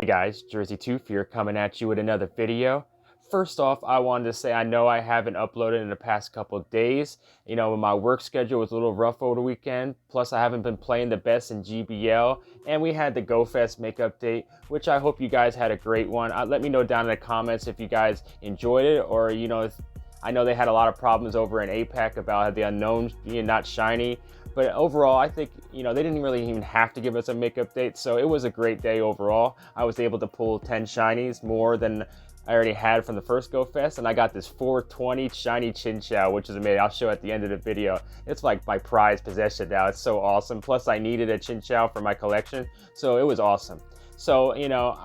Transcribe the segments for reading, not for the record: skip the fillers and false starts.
Hey guys, Jerseytoof here coming at you with another video. First off, I wanted to say I know I haven't uploaded in the past couple of days. You know, my work schedule was a little rough over the weekend. Plus, I haven't been playing the best in GBL. And we had the GoFest Make Update, which I hope you guys had a great one. Let me know down in the comments if you guys enjoyed it, or, you know, I know they had a lot of problems over in APAC about the unknown being not shiny. But overall, I think, you know, they didn't really even have to give us a make update, so it was a great day overall. I was able to pull 10 shinies, more than I already had from the first Go Fest, and I got this 420 shiny Chinchou, which is amazing. I'll show at the end of the video. It's like my prized possession now. It's so awesome. Plus, I needed a Chinchou for my collection, so it was awesome. So, you know,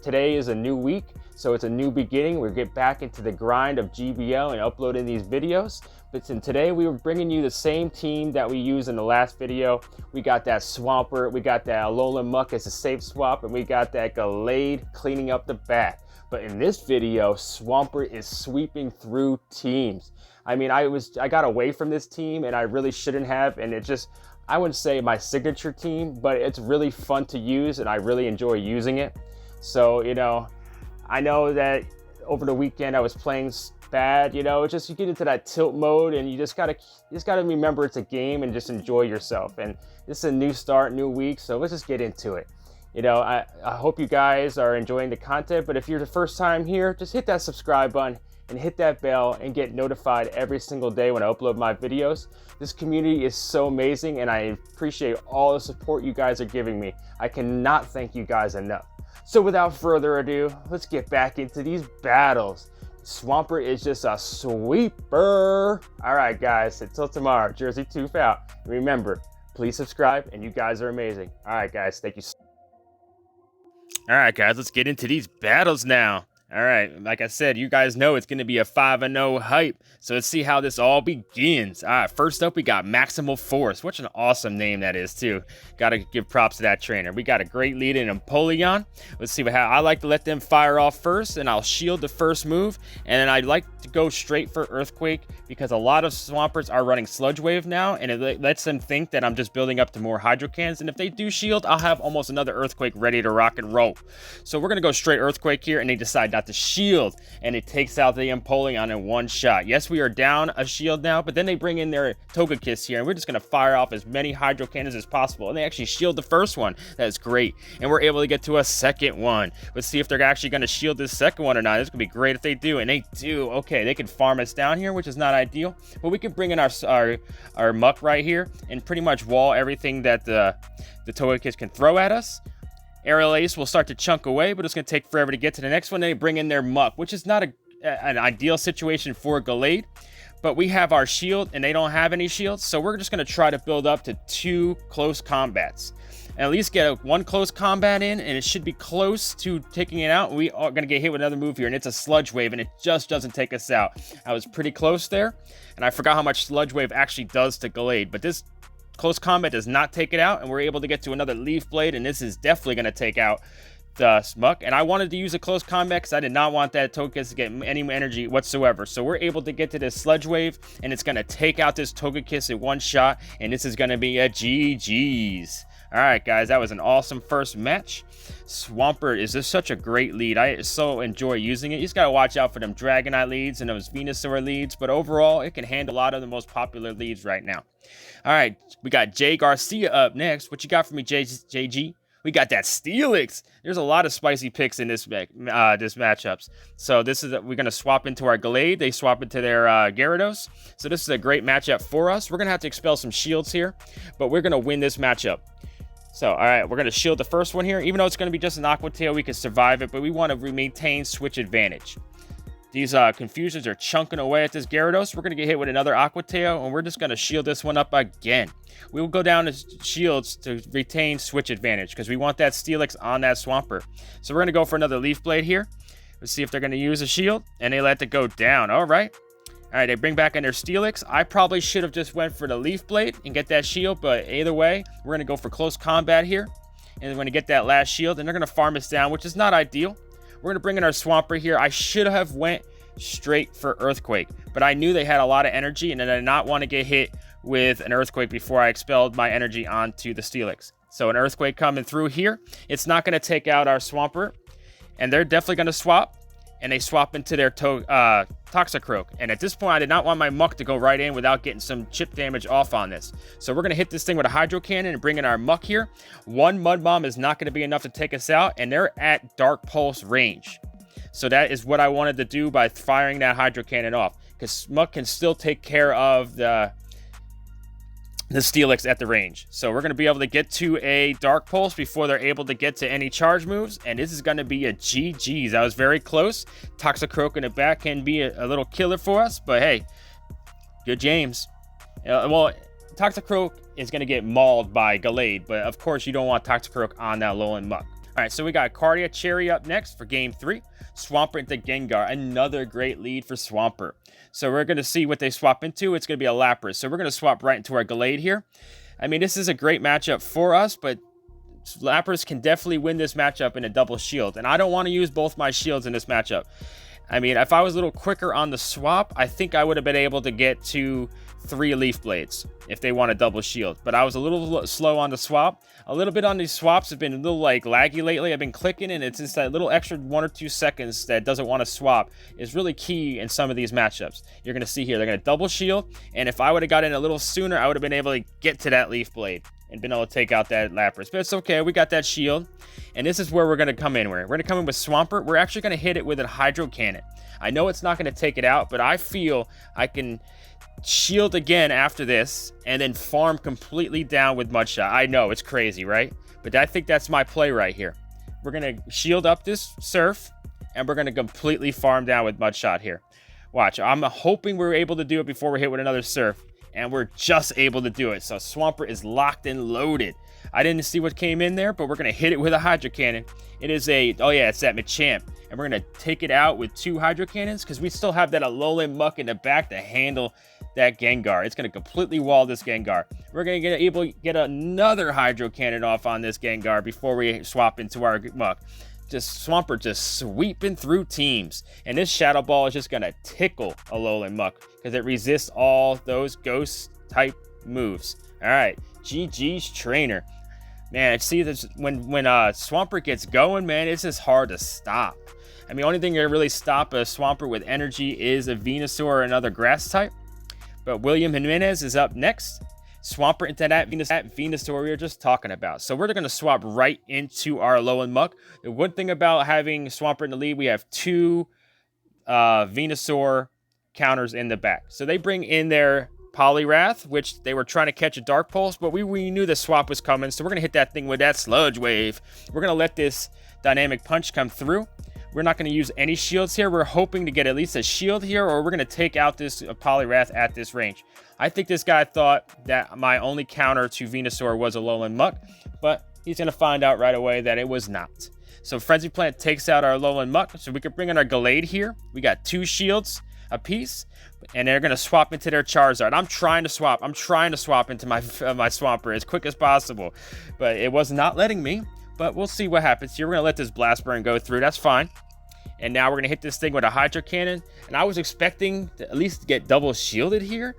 today is a new week, so it's a new beginning. We'll get back into the grind of GBL and uploading these videos. But today we were bringing you the same team that we used in the last video. We got that Swampert, we got that Alolan Muck as a safe swap, and we got that Gallade cleaning up the back. But in this video, Swampert is sweeping through teams. I mean, I got away from this team, and I really shouldn't have, and it just, I wouldn't say my signature team, but it's really fun to use, and I really enjoy using it. So, you know, I know that over the weekend I was playing bad, you know, just you get into that tilt mode, and you just gotta remember it's a game and just enjoy yourself. And this is a new start, new week, so let's just get into it. You know, I hope you guys are enjoying the content, but if you're the first time here, just hit that subscribe button and hit that bell and get notified every single day when I upload my videos. This community is so amazing, and I appreciate all the support you guys are giving me. I cannot thank you guys enough. So without further ado, let's get back into these battles. Swampert is just a sweeper. All right, guys, until tomorrow, Jerseytoof out. Remember, please subscribe, and you guys are amazing. All right, guys, thank you. All right, guys, let's get into these battles now. All right, like I said, you guys know it's going to be a 5-0 hype, so let's see how this all begins. All right, first up, we got Maximal Force. What an awesome name that is, too. Got to give props to that trainer. We got a great lead in Empoleon. Let's see how I like to let them fire off first, and I'll shield the first move, and then I like to go straight for Earthquake because a lot of Swamperts are running Sludge Wave now, and it lets them think that I'm just building up to more Hydro Cannons, and if they do shield, I'll have almost another Earthquake ready to rock and roll. So we're going to go straight Earthquake here, and they decide not to shield, and it takes out the Empoleon in one shot. Yes, we are down a shield now, but then they bring in their Togekiss here, and we're just going to fire off as many Hydro Cannons as possible, and they actually shield the first one. That's great, and we're able to get to a second one. Let's see if they're actually going to shield this second one or not. It's going to be great if they do, and they do. Okay, they can farm us down here, which is not ideal, but we can bring in our Muck right here and pretty much wall everything that the Togekiss can throw at us. Aerial Ace will start to chunk away, but it's going to take forever to get to the next one. They bring in their Muck, which is not an ideal situation for Gallade, but we have our shield, and they don't have any shields, so we're just going to try to build up to 2 close combats. And at least get one close combat in, and it should be close to taking it out. We are going to get hit with another move here, and it's a Sludge Wave, and it just doesn't take us out. I was pretty close there, and I forgot how much Sludge Wave actually does to Gallade, but this close combat does not take it out, and we're able to get to another Leaf Blade, and this is definitely going to take out the Muck. And I wanted to use a close combat because I did not want that Togekiss to get any energy whatsoever. So we're able to get to this Sludge Wave, and it's going to take out this Togekiss in one shot, and this is going to be a GG's. All right, guys, that was an awesome first match. Swampert is just such a great lead. I so enjoy using it. You just got to watch out for them Dragonite leads and those Venusaur leads, but overall, it can handle a lot of the most popular leads right now. All right, we got Jay Garcia up next. What you got for me, JG? We got that Steelix. There's a lot of spicy picks in this matchups. So we're going to swap into our Gallade. They swap into their Gyarados. So this is a great matchup for us. We're going to have to expel some shields here, but we're going to win this matchup. So, all right, we're going to shield the first one here. Even though it's going to be just an Aqua Tail, we can survive it, but we want to maintain switch advantage. These Confusions are chunking away at this Gyarados. We're going to get hit with another Aqua Tail, and we're just going to shield this one up again. We will go down to shields to retain switch advantage because we want that Steelix on that Swampert. So we're going to go for another Leaf Blade here. Let's see if they're going to use a shield, and they let it go down. All right. All right, they bring back in their Steelix. I probably should have just went for the Leaf Blade and get that shield, but either way, we're going to go for close combat here. And we're going to get that last shield, and they're going to farm us down, which is not ideal. We're going to bring in our Swampert here. I should have went straight for Earthquake, but I knew they had a lot of energy, and I did not want to get hit with an Earthquake before I expelled my energy onto the Steelix. So an Earthquake coming through here. It's not going to take out our Swampert. and they're definitely going to swap, and they swap into their Toxicroak. And at this point, I did not want my Muck to go right in without getting some chip damage off on this. So we're going to hit this thing with a Hydro Cannon and bring in our Muck here. One Mud Bomb is not going to be enough to take us out, and they're at Dark Pulse range. So that is what I wanted to do by firing that Hydro Cannon off, because Muck can still take care of the Steelix at the range. So we're going to be able to get to a Dark Pulse before they're able to get to any charge moves, and this is going to be a GG's. That was very close. Toxicroak in the back can be a little killer for us, but hey, good James. Well, Toxicroak is going to get mauled by Gallade, but of course you don't want Toxicroak on that Alolan Muck. All right, so we got Cardia Cherry up next for game 3. Swampert into Gengar, another great lead for Swampert. So we're going to see what they swap into. It's going to be a Lapras. So we're going to swap right into our Gallade here. I mean, this is a great matchup for us, but Lapras can definitely win this matchup in a double shield. And I don't want to use both my shields in this matchup. I mean, if I was a little quicker on the swap, I think I would have been able to get to 3 Leaf Blades if they want a double shield. But I was a little slow on the swap. A little bit on these swaps have been a little like laggy lately. I've been clicking, and it's just that little extra 1 or 2 seconds that doesn't want to swap is really key in some of these matchups. You're going to see here, they're going to double shield. And if I would have got in a little sooner, I would have been able to get to that Leaf Blade and been able to take out that Lapras. But it's okay, we got that shield. And this is where we're going to come in. We're going to come in with Swampert. We're actually going to hit it with a Hydro Cannon. I know it's not going to take it out, but I feel I can shield again after this and then farm completely down with Mudshot. I know, it's crazy, right? But I think that's my play right here. We're going to shield up this Surf, and we're going to completely farm down with Mudshot here. Watch, I'm hoping we're able to do it before we hit with another Surf, and we're just able to do it. So Swampert is locked and loaded. I didn't see what came in there, but we're going to hit it with a Hydro Cannon. It is a, oh yeah, it's that Machamp. And we're going to take it out with 2 Hydro Cannons because we still have that Alolan Muck in the back to handle that Gengar. It's going to completely wall this Gengar. We're going to get able to get another Hydro Cannon off on this Gengar before we swap into our Muck. Just Swampert just sweeping through teams. And this Shadow Ball is just going to tickle Alolan Muck because it resists all those ghost type moves. All right, GG's Trainer. Man, see this when Swampert gets going, man, it's just hard to stop. I mean, the only thing that really stop a Swampert with energy is a Venusaur or another grass type. But William Jimenez is up next. Swampert into that Venusaur we were just talking about. So we're going to swap right into our Alolan Muck. The one thing about having Swampert in the lead, we have 2 Venusaur counters in the back. So they bring in their Poliwrath, which they were trying to catch a Dark Pulse, but we knew the swap was coming, so we're going to hit that thing with that Sludge Wave. We're going to let this Dynamic Punch come through. We're not going to use any shields here. We're hoping to get at least a shield here, or we're going to take out this Poliwrath at this range. I think this guy thought that my only counter to Venusaur was Alolan Muck, but he's going to find out right away that it was not. So Frenzy Plant takes out our Alolan Muck, so we can bring in our Gallade here. We got 2 shields apiece, and they're going to swap into their Charizard. I'm trying to swap into my Swampert as quick as possible, but it was not letting me. But we'll see what happens here. We're going to let this Blast Burn go through. That's fine. And now we're going to hit this thing with a Hydro Cannon. And I was expecting to at least get double shielded here,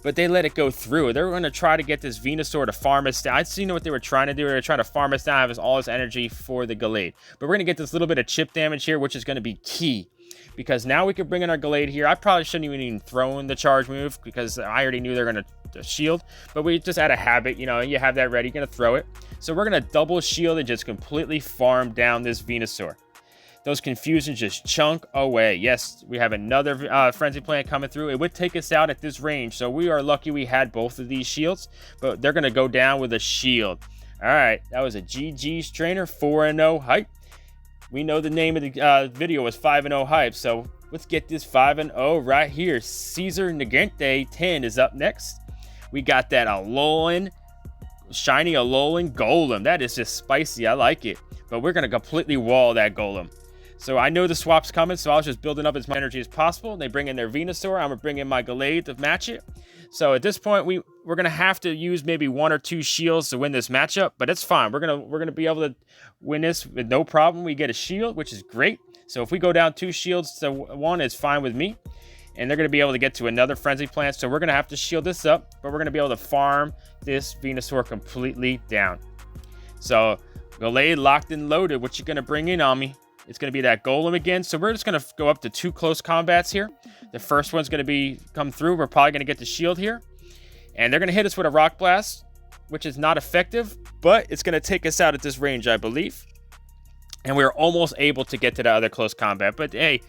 but they let it go through. They were going to try to get this Venusaur to farm us down. I seen what they were trying to do. They were trying to farm us down, have all this energy for the Gallade. But we're going to get this little bit of chip damage here, which is going to be key. Because now we can bring in our Gallade here. I probably shouldn't even thrown the charge move because I already knew they're going to shield. But we just out of habit, you know, you have that ready, you're going to throw it. So we're going to double shield and just completely farm down this Venusaur. Those confusions just chunk away. Yes, we have another Frenzy Plant coming through. It would take us out at this range. So we are lucky we had both of these shields. But they're going to go down with a shield. All right, that was a GG's Trainer 4-0 hype. We know the name of the video was 5-0 hype, so let's get this 5-0 right here. Caesar Negante 10 is up next. We got that Alolan, shiny Alolan Golem. That is just spicy. I like it. But we're going to completely wall that Golem. So I know the swap's coming, so I was just building up as much energy as possible. They bring in their Venusaur. I'm going to bring in my Gallade to match it. So at this point, we're going to have to use maybe 1 or 2 shields to win this matchup, but it's fine. We're going to be able to win this with no problem. We get a shield, which is great. So if we go down 2 shields to 1, it's fine with me. And they're going to be able to get to another Frenzy Plant. So we're going to have to shield this up, but we're going to be able to farm this Venusaur completely down. So Gallade locked and loaded. What you going to bring in on me? it's going to be that golem again. So we're just going to go up to 2 close combats here. The first one's going to come through. We're probably going to get the shield here. And they're going to hit us with a rock blast, which is not effective, but it's going to take us out at this range, I believe. And we're almost able to get to the other close combat. But hey,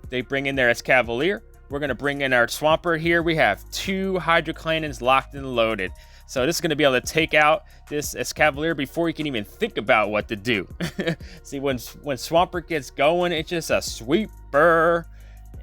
they bring in their Cavalier. We're going to bring in our Swampert here. We have 2 Hydro Cannons locked and loaded. So this is going to be able to take out this Cavalier before he can even think about what to do. See, when Swampert gets going, it's just a sweeper.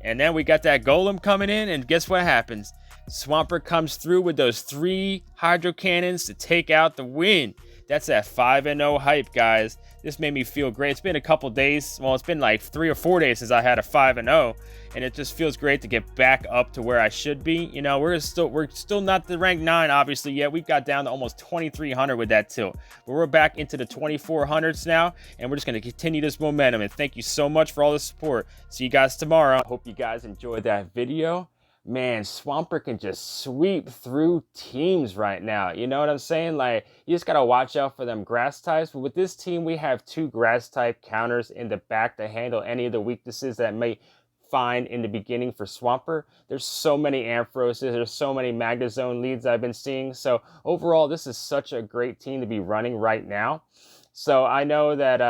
And then we got that golem coming in, and guess what happens? Swampert comes through with those 3 Hydro Cannons to take out the win. That's that 5-0 hype, guys. This made me feel great. It's been a couple days. Well, it's been like 3 or 4 days since I had a 5-0, and it just feels great to get back up to where I should be. You know, we're still not the rank 9, obviously, yet. We've got down to almost 2,300 with that tilt. But we're back into the 2,400s now, and we're just going to continue this momentum. And thank you so much for all the support. See you guys tomorrow. Hope you guys enjoyed that video. Man, Swampert can just sweep through teams right now. You know what I'm saying? Like, you just got to watch out for them grass types. But with this team, we have 2 grass type counters in the back to handle any of the weaknesses that may find in the beginning for Swampert. There's so many Amphros. There's so many Magnezone leads I've been seeing. So overall, this is such a great team to be running right now. So I know that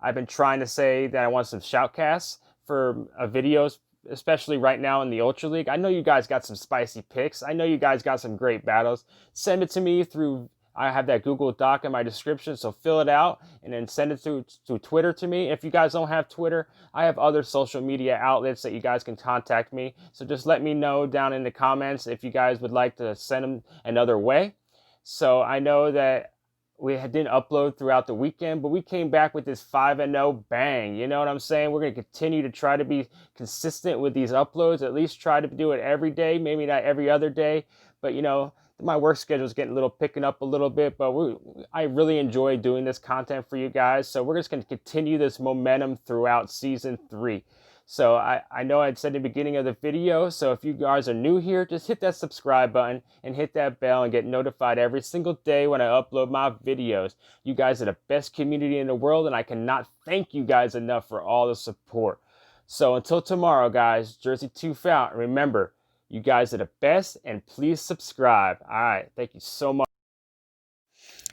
I've been trying to say that I want some shoutcasts for videos, especially right now in the Ultra League. I know you guys got some spicy picks. I know you guys got some great battles. Send it to me through, I have that Google Doc in my description, so fill it out and then send it through Twitter to me. If you guys don't have Twitter, I have other social media outlets that you guys can contact me. So just let me know down in the comments if you guys would like to send them another way. So I know that we didn't upload throughout the weekend, but we came back with this 5-0 bang. You know what I'm saying? We're going to continue to try to be consistent with these uploads, at least try to do it every day, maybe not every other day. But, you know, my work schedule is getting picking up a little bit, but I really enjoy doing this content for you guys. So we're just going to continue this momentum throughout Season 3. So I know I'd said in the beginning of the video, so if you guys are new here, just hit that subscribe button and hit that bell and get notified every single day when I upload my videos. You guys are the best community in the world, and I cannot thank you guys enough for all the support. So until tomorrow, guys, Jerseytoof out. And remember, you guys are the best, and please subscribe. All right, thank you so much.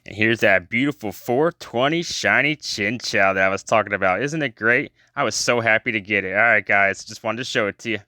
And here's that beautiful 420 shiny Chinchou that I was talking about. Isn't it great? I was so happy to get it. All right, guys, just wanted to show it to you.